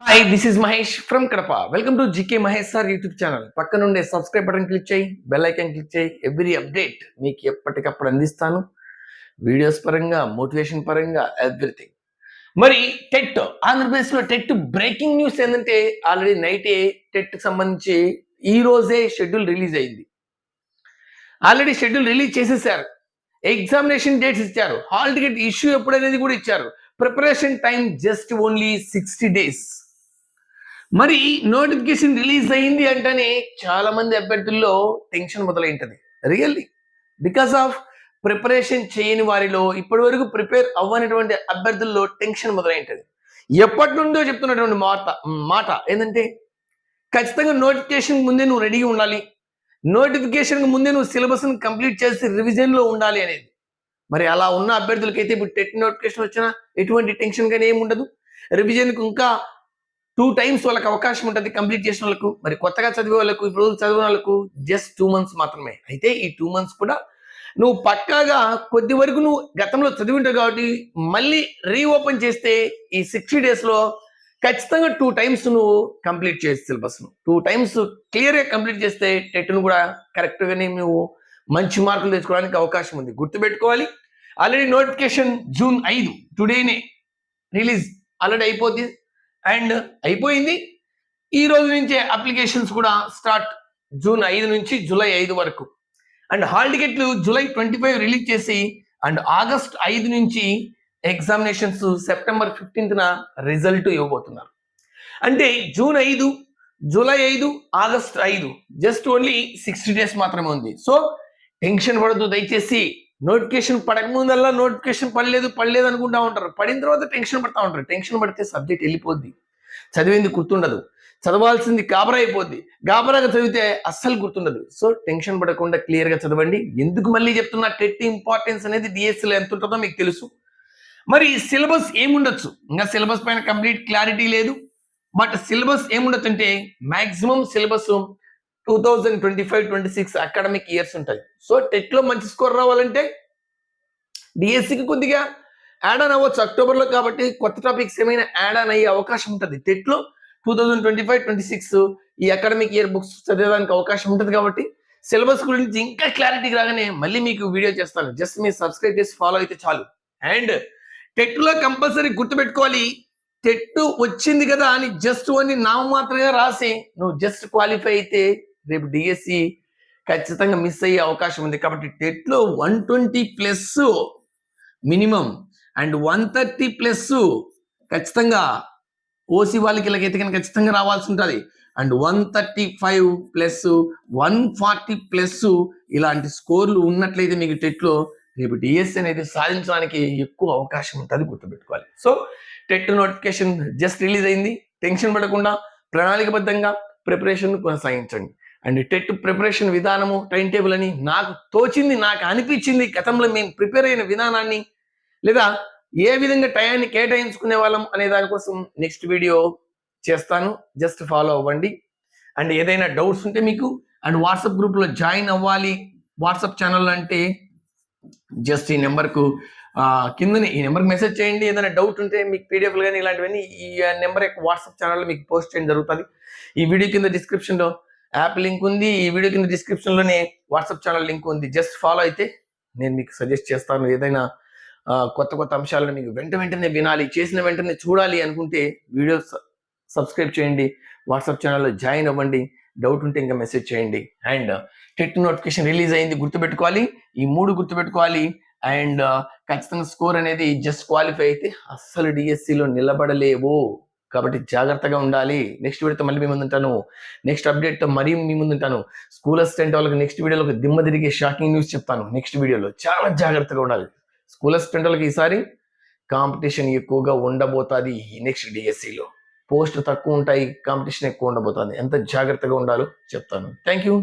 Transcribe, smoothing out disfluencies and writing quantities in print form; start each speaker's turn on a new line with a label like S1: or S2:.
S1: Hi this is Mahesh from Kadapa. Welcome to GK Mahesh sir YouTube channel. పక్కన ఉండే subscribe button click చేయి, bell icon click చేయి. Every update మీకు ఎప్పటికప్పుడు అందిస్తాను. వీడియోస్ పరంగా, మోటివేషన్ పరంగా, ఎవ్రీథింగ్. మరి టెట్ ఆంధ్రప్రదేశ్లో టెట్ బ్రేకింగ్ న్యూస్ ఏంటంటే ఆల్రెడీ నైటే టెట్కి సంబంధించి ఈ రోజే షెడ్యూల్ రిలీజ్ అయింది. ఆల్రెడీ షెడ్యూల్ రిలీజ్ చేసేసారు. ఎగ్జామినేషన్ డేట్స్ ఇచ్చారు. హాల్ టికెట్ ఇష్యూ ఎప్పుడనేది కూడా ఇచ్చారు. Preparation time just only 60 days. మరి నోటిఫికేషన్ రిలీజ్ అయింది అంటేనే చాలా మంది అభ్యర్థుల్లో టెన్షన్ మొదలైంటది. రియల్లీ బికాస్ ఆఫ్ ప్రిపరేషన్ చేయని వారిలో ఇప్పటి వరకు ప్రిపేర్ అవ్వనటువంటి అభ్యర్థుల్లో టెన్షన్ మొదలైంటది. ఎప్పటి నుండో చెప్తున్నటువంటి మాట ఏంటంటే ఖచ్చితంగా నోటిఫికేషన్ ముందే నువ్వు రెడీగా ఉండాలి, నోటిఫికేషన్ ముందే నువ్వు సిలబస్ కంప్లీట్ చేసి రివిజన్ లో ఉండాలి అనేది. మరి అలా ఉన్న అభ్యర్థులకైతే ఇప్పుడు టెట్ నోటిఫికేషన్ వచ్చినా ఎటువంటి టెన్షన్ కానీ ఏమి ఉండదు. రివిజన్కు ఇంకా 2 times వాళ్ళకి అవకాశం ఉంటుంది కంప్లీట్ చేసిన వాళ్ళకు. మరి కొత్తగా చదివే వాళ్ళకు, ఇప్పుడు చదివిన వాళ్ళకు జస్ట్ 2 months మాత్రమే. అయితే ఈ 2 months కూడా నువ్వు పక్కాగా కొద్ది వరకు నువ్వు గతంలో చదివి ఉంటావు కాబట్టి మళ్ళీ రీఓపెన్ చేస్తే ఈ 60 days లో ఖచ్చితంగా 2 times నువ్వు కంప్లీట్ చేసి సిలబస్ను 2 times క్లియర్గా కంప్లీట్ చేస్తే టెట్ను కూడా కరెక్ట్గానే నువ్వు మంచి మార్కులు తెచ్చుకోవడానికి అవకాశం ఉంది. గుర్తుపెట్టుకోవాలి, ఆల్రెడీ నోటిఫికేషన్ June 5 టుడేనే రిలీజ్ ఆల్రెడీ అయిపోతుంది అండ్ అయిపోయింది. ఈ రోజు నుంచే అప్లికేషన్స్ కూడా స్టార్ట్ June 5 నుంచి July 5 వరకు. అండ్ హాల్ టికెట్లు July 25 రిలీజ్ చేసి అండ్ August 5 నుంచి ఎగ్జామినేషన్స్ September 15న రిజల్ట్ ఇవ్వబోతున్నారు. అంటే June 5, July 5, August 5 just only 60 days మాత్రమే ఉంది. సో టెన్షన్ పడద్దు దయచేసి. నోటిఫికేషన్ పడక ముందల్లా నోటిఫికేషన్ పడలేదు అనుకుంటా ఉంటారు. పడిన తర్వాత టెన్షన్ పడతా ఉంటారు. టెన్షన్ పడితే సబ్జెక్ట్ వెళ్ళిపోద్ది, చదివింది గుర్తుండదు, చదవాల్సింది గాబరా అయిపోద్ది, గాబరాగా చదివితే అస్సలు గుర్తుండదు. సో టెన్షన్ పడకుండా క్లియర్గా చదవండి. ఎందుకు మళ్ళీ చెప్తున్నా, టెట్ ఇంపార్టెన్స్ అనేది డిఎస్సిలో ఎంత ఉంటుందో మీకు తెలుసు. మరి సిలబస్ ఏముండొచ్చు, ఇంకా సిలబస్ పైన కంప్లీట్ క్లారిటీ లేదు. బట్ సిలబస్ ఏముండొచ్చు అంటే మాక్సిమం సిలబస్ 2025-26 అకాడమిక్ ఇయర్స్ ఉంటుంది. సో టెట్లో మంచి స్కోర్ రావాలంటే డిఎస్సికి కొద్దిగా యాడ్ ఆన్ అవ్వచ్చు అక్టోబర్లో, కాబట్టి కొత్త టాపిక్స్ ఏమైనా యాడ్ ఆన్ అయ్యే అవకాశం ఉంటుంది. టెట్లో 2025-26 ఈ అకాడమిక్ ఇయర్ బుక్స్ చదివేదానికి అవకాశం ఉంటుంది. కాబట్టి సిలబస్ గురించి ఇంకా క్లారిటీ రాగానే మళ్ళీ మీకు వీడియో చేస్తాను. జస్ట్ మీరు సబ్స్క్రైబ్ చేసి ఫాలో అయితే చాలు. అండ్ టెట్లో కంపల్సరీ గుర్తుపెట్టుకోవాలి, టెట్ వచ్చింది కదా అని జస్ట్ ఓన్లీ నామమాత్రంగా రాసి నువ్వు జస్ట్ క్వాలిఫై అయితే రేపు డిఎస్సి ఖచ్చితంగా మిస్ అయ్యే అవకాశం ఉంది. కాబట్టి టెట్లో 120+ మినిమం అండ్ 130+ ఖచ్చితంగా ఓసీ వాళ్ళకి ఇలాగైతే కనుక ఖచ్చితంగా రావాల్సి ఉంటుంది. అండ్ 135+, 140+ ఇలాంటి స్కోర్లు ఉన్నట్లయితే మీకు టెట్లో రేపు డిఎస్సి అనేది సాధించడానికి ఎక్కువ అవకాశం ఉంటుంది. గుర్తుపెట్టుకోవాలి. So TET notification just release అయింది. టెన్షన్ పడకుండా ప్రణాళికబద్ధంగా ప్రిపరేషన్ కొనసాగించండి. అండ్ టెట్ ప్రిపరేషన్ విధానము, టైం టేబుల్ అని నాకు తోచింది, నాకు అనిపించింది, గతంలో మేము ప్రిపేర్ అయిన విధానాన్ని లేదా ఏ విధంగా టయాన్ని కేటాయించుకునే వాళ్ళం అనే దానికోసం నెక్స్ట్ వీడియో చేస్తాను. జస్ట్ ఫాలో అవ్వండి. అండ్ ఏదైనా డౌట్స్ ఉంటే మీకు అండ్ వాట్సాప్ గ్రూప్లో జాయిన్ అవ్వాలి. వాట్సాప్ ఛానల్ అంటే జస్ట్ ఈ నెంబర్కు కిందని ఈ నెంబర్కి మెసేజ్ చేయండి. ఏదైనా డౌట్ ఉంటే మీకు పీడిఎఫ్లు కానీ ఇలాంటివన్నీ ఈ నెంబర్ యొక్క వాట్సాప్ ఛానల్లో మీకు పోస్ట్ చేయడం జరుగుతుంది. ఈ వీడియో కింద డిస్క్రిప్షన్లో యాప్ లింక్ ఉంది, ఈ వీడియో కింద డిస్క్రిప్షన్లోనే వాట్సాప్ ఛానల్ లింక్ ఉంది. జస్ట్ ఫాలో అయితే నేను మీకు సజెస్ట్ చేస్తాను. ఏదైనా కొత్త అంశాలను మీకు వెంటనే వినాలి, చేసిన వెంటనే చూడాలి అనుకుంటే వీడియో సబ్స్క్రైబ్ చేయండి, వాట్సాప్ ఛానల్లో జాయిన్ అవ్వండి. డౌట్ ఉంటే ఇంకా మెసేజ్ చేయండి. అండ్ టెట్ నోటిఫికేషన్ రిలీజ్ అయింది, గుర్తుపెట్టుకోవాలి. ఈ 3 గుర్తుపెట్టుకోవాలి. అండ్ ఖచ్చితంగా స్కోర్ అనేది జస్ట్ క్వాలిఫై అయితే అస్సలు డిఎస్సిలో నిలబడలేవు. కాబట్టి జాగ్రత్తగా ఉండాలి. నెక్స్ట్ వీడియోతో మళ్ళీ మీ ముందుంటాను. నెక్స్ట్ అప్డేట్తో మరీ మీ ముందుంటాను. స్కూల్ అసిస్టెంట్ వాళ్ళకి నెక్స్ట్ వీడియోలో ఒక దిమ్మ తిరిగే షాకింగ్ న్యూస్ చెప్తాను. నెక్స్ట్ వీడియోలో చాలా జాగ్రత్తగా ఉండాలి. స్కూల్ అసిస్టెంట్ వాళ్ళకి ఈసారి కాంపిటీషన్ ఎక్కువగా ఉండబోతుంది. నెక్స్ట్ డిఎస్సిలో పోస్ట్ తక్కువ ఉంటాయి, కాంపిటీషన్ ఎక్కువ ఉండబోతుంది. ఎంత జాగ్రత్తగా ఉండాలో చెప్తాను. Thank you.